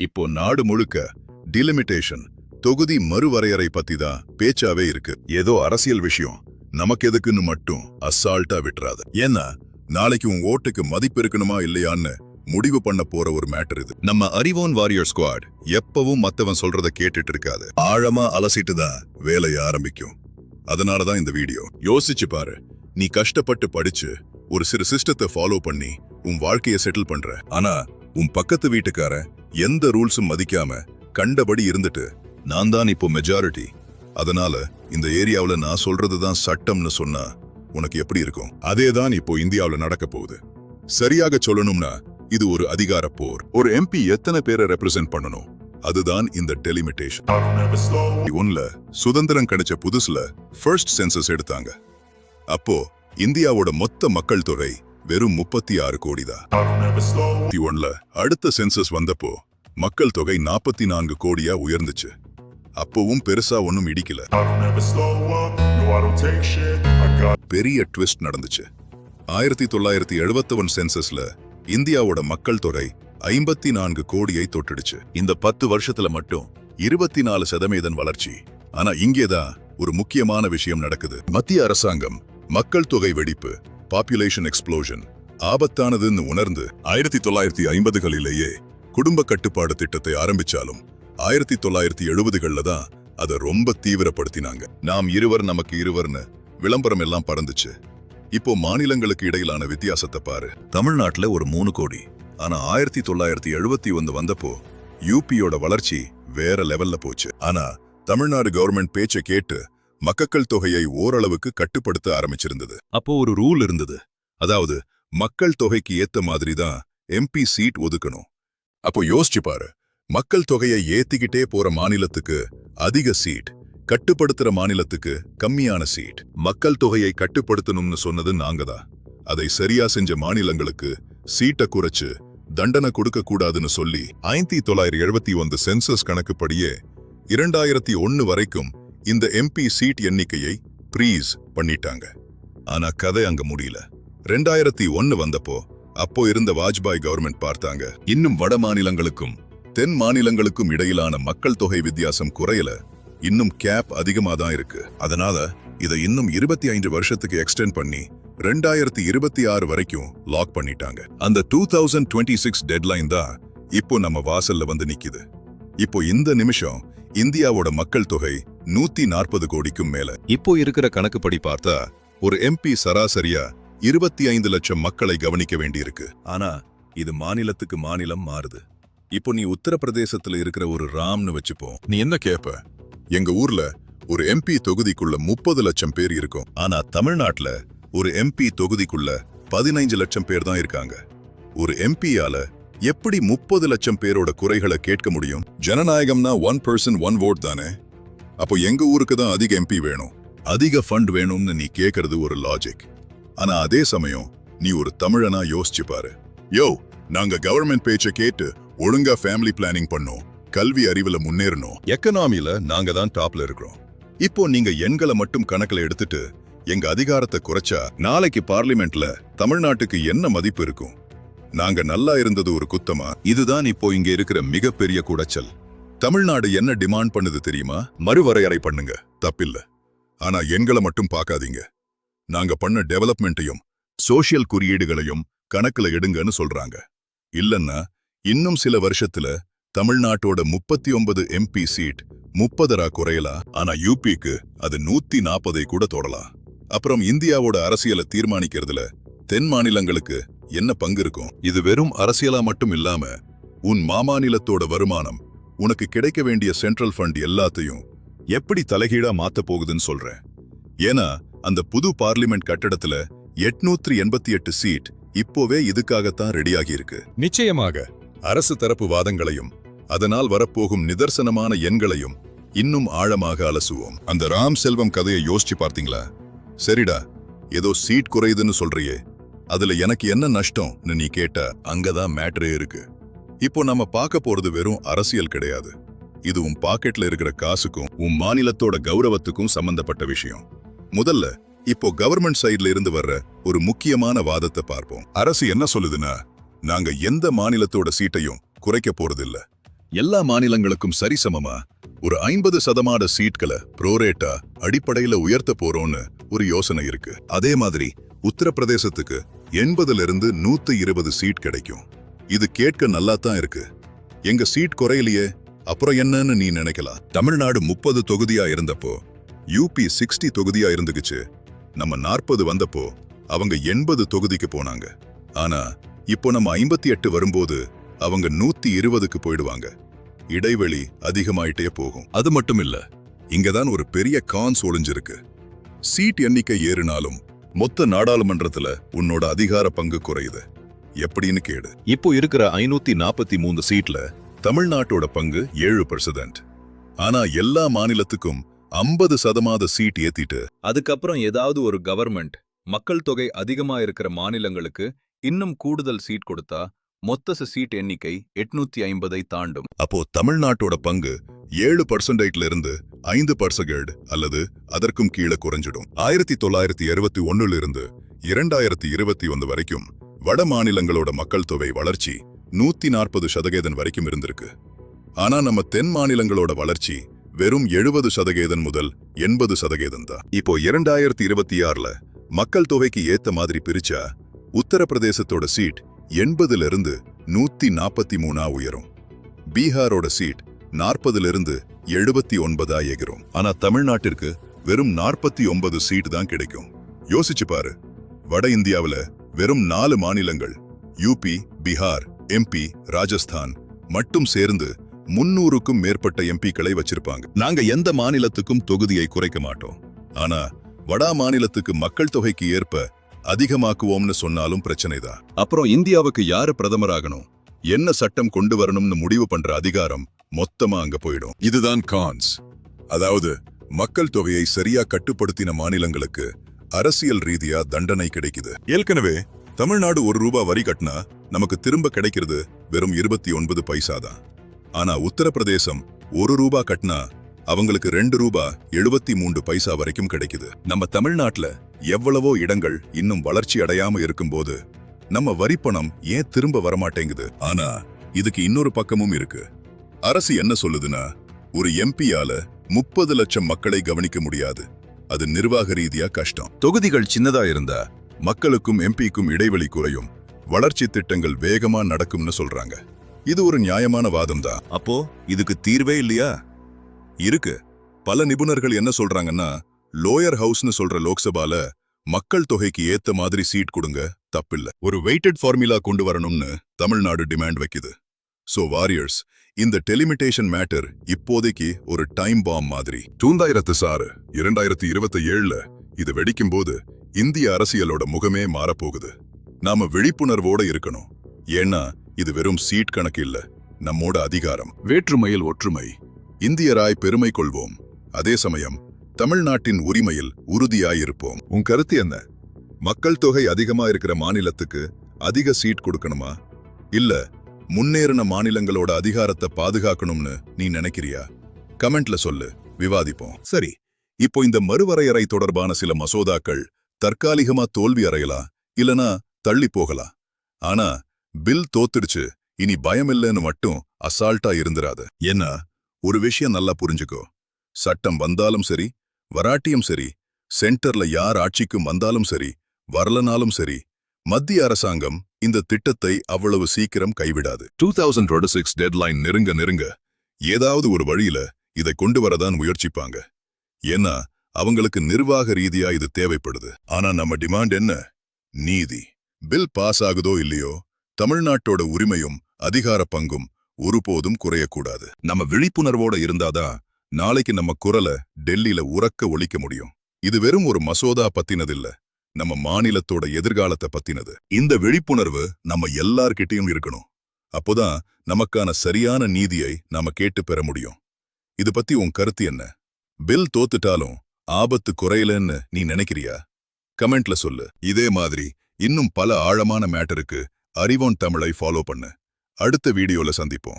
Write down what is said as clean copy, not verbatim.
இப்போ நாடு முழுக்க டிலிமிட்டேஷன், தொகுதி மறுவரையறை பத்தி தான் பேச்சாவே இருக்கு. ஏதோ அரசியல் விஷயம் நமக்கு எதுக்குன்னு மட்டும் அசால்ட்டா விட்டுறாது. ஏன்னா நாளைக்கு உன் ஓட்டுக்கு மதிப்பு இருக்கணுமா இல்லையான்னு முடிவு பண்ண போற ஒரு மேட்டர் இது. நம்ம அறிவோன் வாரியர் ஸ்குவாட் எப்பவும் மத்தவன் சொல்றத கேட்டுட்டு இருக்காது. ஆழமா அலசிட்டு தான் வேலையை ஆரம்பிக்கும். அதனாலதான் இந்த வீடியோ. யோசிச்சு பாரு, நீ கஷ்டப்பட்டு படிச்சு ஒரு சிறு சிஸ்டத்தை ஃபாலோ பண்ணி உன் வாழ்க்கையை செட்டில் பண்ற. ஆனா உன் பக்கத்து வீட்டுக்கார எந்த ரூல்ஸும் மதிக்காம கண்டபடி இருந்துட்டு, நான் தான் இப்போ மெஜாரிட்டி, அதனால இந்த ஏரியாவுல நான் சொல்றதுதான் சட்டம்னு சொன்னா உனக்கு எப்படி இருக்கும்? அதேதான் இப்போ இந்தியாவுல நடக்க போகுது. சரியாக சொல்லணும்னா இது ஒரு அதிகார போர். ஒரு எம்பி எத்தனை பேரை ரெப்ரசென்ட் பண்ணணும், அதுதான் இந்த டெலிமிட்டேஷன். ஒன்ல சுதந்திரம் கிடைச்ச புதுசுல ஃபர்ஸ்ட் சென்சஸ் எடுத்தாங்க. அப்போ இந்தியாவோட மொத்த மக்கள் தொகை வெறும் 36 கோடி தான். அடுத்த சென்சஸ் வந்தப்போ மக்கள் தொகை 44 கோடியா உயர்ந்துச்சு. அப்பவும் பெருசா ஒன்னும் இடிக்கல. பெரிய ட்விஸ்ட் நடந்துச்சு. 1971 சென்சஸ்ல இந்தியாவோட மக்கள் தொகை 54 கோடியை தொட்டுடுச்சு. இந்த 10 வருஷத்துல மட்டும் 24% வளர்ச்சி. ஆனா இங்கேதான் ஒரு முக்கியமான விஷயம் நடக்குது. மத்திய அரசாங்கம் மக்கள் தொகை வெடிப்பு, பாப்புலேஷன் எக்ஸ்ப்ளோஷன் ஆபத்தானதுன்னு உணர்ந்து 1950களிலேயே குடும்ப கட்டுப்பாடு திட்டத்தை ஆரம்பிச்சாலும் 1970களில் தான் அதை ரொம்ப தீவிரப்படுத்தினாங்க. நாம் இருவர் நமக்கு இருவர்னு விளம்பரம் எல்லாம் பறந்துச்சு. இப்போ மாநிலங்களுக்கு இடையிலான வித்தியாசத்தை பாரு. தமிழ்நாட்டுல ஒரு 3 கோடி. ஆனா 1971 வந்தப்போ யூபியோட வளர்ச்சி வேற லெவல்ல போச்சு. ஆனா தமிழ்நாடு கவர்மெண்ட் பேச்சை கேட்டு மக்கள் தொகையை ஓரளவுக்கு கட்டுப்படுத்த ஆரம்பிச்சிருந்தது. அப்போ ஒரு ரூல் இருந்தது. அதாவது மக்கள் தொகைக்கு ஏத்த மாதிரி தான் எம்பி சீட் ஒதுக்கணும். அப்போ யோசிச்சு பாரு, மக்கள் தொகையை ஏத்திக்கிட்டே போற மாநிலத்துக்கு அதிக சீட், கட்டுப்படுத்துற மாநிலத்துக்கு கம்மியான சீட். மக்கள் தொகையை கட்டுப்படுத்தணும்னு சொன்னது நாங்க தான். அதை சரியா செஞ்ச மாநிலங்களுக்கு சீட்டை குறைச்சு தண்டனை கொடுக்க கூடாதுன்னு சொல்லி 1971 சென்சஸ் கணக்குப்படியே 2001 வரைக்கும் இந்த எம்பி சீட் எண்ணிக்கையை ப்ரீஸ் பண்ணிட்டாங்க. ஆனா கதை அங்க முடியல. 2001 வந்தப்போ அப்போ இருந்த வாஜ்பாய் கவர்மெண்ட் பார்த்தாங்க, இன்னும் வட மாநிலங்களுக்கும் தென் மாநிலங்களுக்கும் இடையிலான மக்கள் தொகை வித்தியாசம் குறையல, இன்னும் கேப் அதிகமா தான் இருக்கு. அதனால இதை இன்னும் 25 வருஷத்துக்கு எக்ஸ்டெண்ட் பண்ணி 2026 வரைக்கும் லாக் பண்ணிட்டாங்க. அந்த 2026 டெட்லைன் தான் இப்போ நம்ம வாசல்ல வந்து நிக்குது. இப்போ இந்த நிமிஷம் இந்தியாவோட மக்கள் தொகை 140 கோடிக்கும் மேல. இப்போ இருக்கிற கணக்குப்படி பார்த்தா ஒரு எம்பி சராசரியா 25 லட்சம் மக்களை கவனிக்க வேண்டியிருக்கு. ஆனா இது மாநிலத்துக்கு மாநிலம் மாறுது. இப்போ நீ உத்தரப்பிரதேசத்துல இருக்கிற ஒரு ராம்னு வச்சுப்போம். நீ என்ன கேப்ப? எங்க ஊர்ல ஒரு எம்பி தொகுதிக்குள்ள 30 லட்சம் பேர் இருக்கும். ஆனா தமிழ்நாட்டுல ஒரு எம்பி தொகுதிக்குள்ள 15 லட்சம் பேர் தான் இருக்காங்க. ஒரு எம்பியால எப்படி 30 லட்சம் பேரோட குறைகளை கேட்க முடியும்? ஜனநாயகம்னா 1 person 1 vote தானே. அப்போ எங்க ஊருக்கு தான் அதிக எம்பி வேணும், அதிக ஃபண்ட் வேணும்னு நீ கேட்கறது ஒரு லாஜிக். ஆனா அதே சமயம் நீ ஒரு தமிழனா யோசிச்சு பாரு. யோ, நாங்க கவர்மெண்ட் பேச்சை கேட்டு ஒழுங்கா ஃபேமிலி பிளானிங் பண்ணோம், கல்வி அறிவுல முன்னேறணும், எக்கனாமில நாங்க தான் டாப்ல இருக்கிறோம். இப்போ நீங்க எண்களை மட்டும் கணக்குல எடுத்துட்டு எங்க அதிகாரத்தை குறைச்சா நாளைக்கு பார்லிமெண்ட்ல தமிழ்நாட்டுக்கு என்ன மதிப்பு இருக்கும்? நாங்க நல்லா இருந்தது ஒரு குத்தமா? இதுதான் இப்போ இங்க இருக்கிற மிகப்பெரிய குடைச்சல். தமிழ்நாடு என்ன டிமாண்ட் பண்ணுது தெரியுமா? மறுவரையறை பண்ணுங்க, தப்பில்ல. ஆனா எண்களை மட்டும் பார்க்காதீங்க. நாங்க பண்ண டெவலப்மெண்ட்டையும் சோஷியல் குறியீடுகளையும் கணக்குல எடுங்கன்னு சொல்றாங்க. இல்லன்னா இன்னும் சில வருஷத்துல தமிழ்நாட்டோட 39 எம்பி சீட் 30 குறையலாம். ஆனா யூபிக்கு அது 140 கூட தொடலாம். அப்புறம் இந்தியாவோட அரசியலை தீர்மானிக்கிறதுல தென் மாநிலங்களுக்கு என்ன பங்கு இருக்கும்? இது வெறும் அரசியலா மட்டும் இல்லாம உன் மாமாநிலத்தோட வருமானம், உனக்கு கிடைக்க வேண்டிய சென்ட்ரல் ஃபண்ட் எல்லாத்தையும் எப்படி தலைகீழா மாத்த போகுதுன்னு சொல்றேன். ஏன்னா அந்த புது பார்லிமெண்ட் கட்டடத்துல 888 சீட் இப்போவே இதுக்காகத்தான் ரெடியாகி இருக்கு. நிச்சயமாக அரசு தரப்பு வாதங்களையும் அதனால் வரப்போகும் நிதர்சனமான எண்களையும் இன்னும் ஆழமாக அலசுவோம். அந்த ராம் செல்வம் கதையை யோசிச்சு பார்த்தீங்களா? சரிடா, ஏதோ சீட் குறையுதுன்னு சொல்றியே, அதுல எனக்கு என்ன நஷ்டம்னு நீ கேட்டா அங்கதான் மேட்டரே இருக்கு. இப்போ நம்ம பார்க்க போறது வெறும் அரசியல் கிடையாது. இது உன் பாக்கெட்ல இருக்கிற காசுக்கும் உன் மாநிலத்தோட கௌரவத்துக்கும் சம்பந்தப்பட்ட விஷயம். முதல்ல இப்போ கவர்மெண்ட் சைட்ல இருந்து வர்ற ஒரு முக்கியமான வாதத்தை பார்ப்போம். அரசு என்ன சொல்லுதுன்னா, நாங்க எந்த மாநிலத்தோட சீட்டையும் குறைக்க போறதில்ல, எல்லா மாநிலங்களுக்கும் சரிசமமா ஒரு 50% சீட்களை ப்ரோரேட்டா அடிப்படையில உயர்த்த போறோம்னு ஒரு யோசனை இருக்கு. அதே மாதிரி உத்தரப்பிரதேசத்துக்கு 80லிருந்து 120 சீட் கிடைக்கும். இது கேட்க நல்லா தான் இருக்கு. எங்க சீட் குறையிலையே, அப்புறம் என்னன்னு நீ நினைக்கலாம். தமிழ்நாடு 30 தொகுதியா இருந்தப்போ யூபி 60 தொகுதியா இருந்துக்குச்சு. நம்ம 40 வந்தப்போ அவங்க 80 தொகுதிக்கு போனாங்க. ஆனா இப்போ நம்ம 58 வரும்போது அவங்க 120க்கு போயிடுவாங்க. இடைவெளி அதிகமாயிட்டே போகும். அது மட்டும் இல்ல, இங்கதான் ஒரு பெரிய கான்ஸ் ஒளிஞ்சிருக்கு. சீட் எண்ணிக்கை ஏறினாலும் மொத்த நாடாளுமன்றத்துல உன்னோட அதிகார பங்கு குறையுது. எப்படின்னு கேடு. இப்போ இருக்கிற 543 சீட்ல தமிழ்நாட்டோட பங்கு 7%. ஆனா எல்லா மாநிலத்துக்கும் 50% சீட் ஏத்திட்டு அதுக்கப்புறம் ஏதாவது ஒரு கவர்மெண்ட் மக்கள் தொகை அதிகமா இருக்கிற மாநிலங்களுக்கு இன்னும் கூடுதல் சீட் கொடுத்தா மொத்த சீட் எண்ணிக்கை 850ஐ தாண்டும். அப்போ தமிழ்நாட்டோட பங்கு 7%ல இருந்து 5% அல்லது அதற்கும் கீழே குறைஞ்சிடும். 1961 இருந்து 2021 வரைக்கும் வட மாநிலங்களோட மக்கள் தொகை வளர்ச்சி 140% வரைக்கும் இருந்திருக்கு. ஆனா நம்ம தென் மாநிலங்களோட வளர்ச்சி வெறும் 70% முதல் 80% தான். இப்போ 2026ல மக்கள் தொகைக்கு ஏத்த மாதிரி பிரிச்சா உத்தரப்பிரதேசத்தோட சீட் 80லிருந்து 143 உயரும். பீகாரோட சீட் 40லிருந்து 79 எகிரும். ஆனா தமிழ்நாட்டிற்கு வெறும் 49 சீட் தான் கிடைக்கும். யோசிச்சு பாரு, வட இந்தியாவில வெறும் 4 மாநிலங்கள் யூபி, பீகார், எம்பி, ராஜஸ்தான் மட்டும் சேர்ந்து 300க்கும் மேற்பட்ட எம்பிக்களை வச்சிருப்பாங்க. நாங்க எந்த மாநிலத்துக்கும் தொகுதியை குறைக்க மாட்டோம். ஆனா வட மாநிலத்துக்கு மக்கள் தொகைக்கு ஏற்ப அதிகமாக்குவோம்னு சொன்னாலும் பிரச்சனைதான். அப்புறம் இந்தியாவுக்கு யாரு பிரதமராகணும், என்ன சட்டம் கொண்டு வரணும்னு முடிவு பண்ற அதிகாரம் மொத்தமா அங்க போயிடும். இதுதான் கான்ஸ். அதாவது மக்கள் தொகையை சரியா கட்டுப்படுத்தின மாநிலங்களுக்கு அரசியல் ரீதியா தண்டனை கிடைக்குது. ஏற்கனவே தமிழ்நாடு ₹1 வரி கட்டினா நமக்கு திரும்ப கிடைக்கிறது வெறும் 29 பைசா தான். ஆனா உத்தரப்பிரதேசம் ₹1 கட்டினா அவங்களுக்கு ₹2.73 வரைக்கும் கிடைக்குது. நம்ம தமிழ்நாட்டுல எவ்வளவோ இடங்கள் இன்னும் வளர்ச்சி அடையாம இருக்கும்போது நம்ம வரிப்பணம் ஏன் திரும்ப வரமாட்டேங்குது? ஆனா இதுக்கு இன்னொரு பக்கமும் இருக்கு. அரசு என்ன சொல்லுதுன்னா, ஒரு எம்பியால 30 லட்சம் மக்களை கவனிக்க முடியாது. அது நிர்வாக ரீதியா கஷ்டம். தொகுதிகள் சின்னதா இருந்தா மக்களுக்கும் எம்பிக்கும் இடைவெளி குறையும், வளர்ச்சி திட்டங்கள் வேகமா நடக்கும்னு சொல்றாங்க. இது ஒரு நியாயமான வாதம் தான். அப்போ இதுக்கு தீர்வே இல்லையா? இருக்கு. பல நிபுணர்கள் என்ன சொல்றாங்கன்னா, லோயர் ஹவுஸ்னு சொல்ற லோக்சபால மக்கள் தொகைக்கு ஏத்த மாதிரி சீட் கொடுங்க, தப்பில்ல. ஒரு வெயிட்டட் ஃபார்முலா கொண்டு வரணும்னு தமிழ்நாடு டிமாண்ட் வைக்குது. சோ வாரியர்ஸ், இந்த டெலிமிட்டேஷன் மேட்டர் இப்போதைக்கு ஒரு டைம் பாம் மாதிரி. 2027ல இது வெடிக்கும் போது இந்திய அரசியலோட முகமே மாறப்போகுது. நாம விழிப்புணர்வோட இருக்கணும். ஏன்னா இது வெறும் சீட் கணக்கு இல்ல, நம்மோட அதிகாரம். வேற்றுமையில் ஒற்றுமை. இந்தியராய் பெருமை கொள்வோம். அதே சமயம் தமிழ்நாட்டின் உரிமையில் உறுதியாயிருப்போம். உன் கருத்து என்ன? மக்கள் தொகை அதிகமா இருக்கிற மாநிலத்துக்கு அதிக சீட் கொடுக்கணுமா, இல்ல முன்னேறின மாநிலங்களோட அதிகாரத்தை பாதுகாக்கணும்னு நீ நினைக்கிறியா? கமெண்ட்ல சொல்லு, விவாதிப்போம். சரி, இப்போ இந்த மறுவரையறை தொடர்பான சில மசோதாக்கள் தற்காலிகமா தோல்வி அடையலாம், இல்லனா தள்ளி போகலாம். ஆனா பில் தோத்துடுச்சு, இனி பயமில்லைன்னு மட்டும் அசால்ட்டா இருந்துராத. என்ன, ஒரு விஷயம் நல்லா புரிஞ்சுக்கோ. சட்டம் வந்தாலும் சரி, வராட்டியும் சரி, சென்டர்ல யார் ஆட்சிக்கும் வந்தாலும் சரி, வரலனாலும் சரி, மத்திய அரசாங்கம் இந்த திட்டத்தை அவ்வளவு சீக்கிரம் கைவிடாது. 2026 டெட்லைன் நெருங்க ஏதாவது ஒரு வழியில இதை கொண்டு வரதான் முயற்சிப்பாங்க. ஏன்னா அவங்களுக்கு நிர்வாக ரீதியா இது தேவைப்படுது. ஆனா நம்ம டிமாண்ட் என்ன? நீதி. பில் பாஸ் ஆகுதோ இல்லையோ, தமிழ்நாட்டோட உரிமையும் அதிகார பங்கும் ஒருபோதும் குறையக்கூடாது. நம்ம விழிப்புணர்வோட இருந்தாதான் நாளைக்கு நம்ம குரலை டெல்லியில உரக்க ஒலிக்க முடியும். இது வெறும் ஒரு மசோதா பத்தினதில்ல, நம்ம மாநிலத்தோட எதிர்காலத்தை பத்தினது. இந்த விழிப்புணர்வு நம்ம எல்லார்கிட்டையும் இருக்கணும். அப்போதான் நமக்கான சரியான நீதியை நாம கேட்டு பெற முடியும். இது பத்தி உன் கருத்து என்ன? பில் தோத்துட்டாலும் ஆபத்து குறையலன்னு நீ நினைக்கிறியா? கமெண்ட்ல சொல்லு. இதே மாதிரி இன்னும் பல ஆழமான மேட்டருக்கு அறிவோன் தமிழை ஃபாலோ பண்ணு. அடுத்த வீடியோல சந்திப்போம்.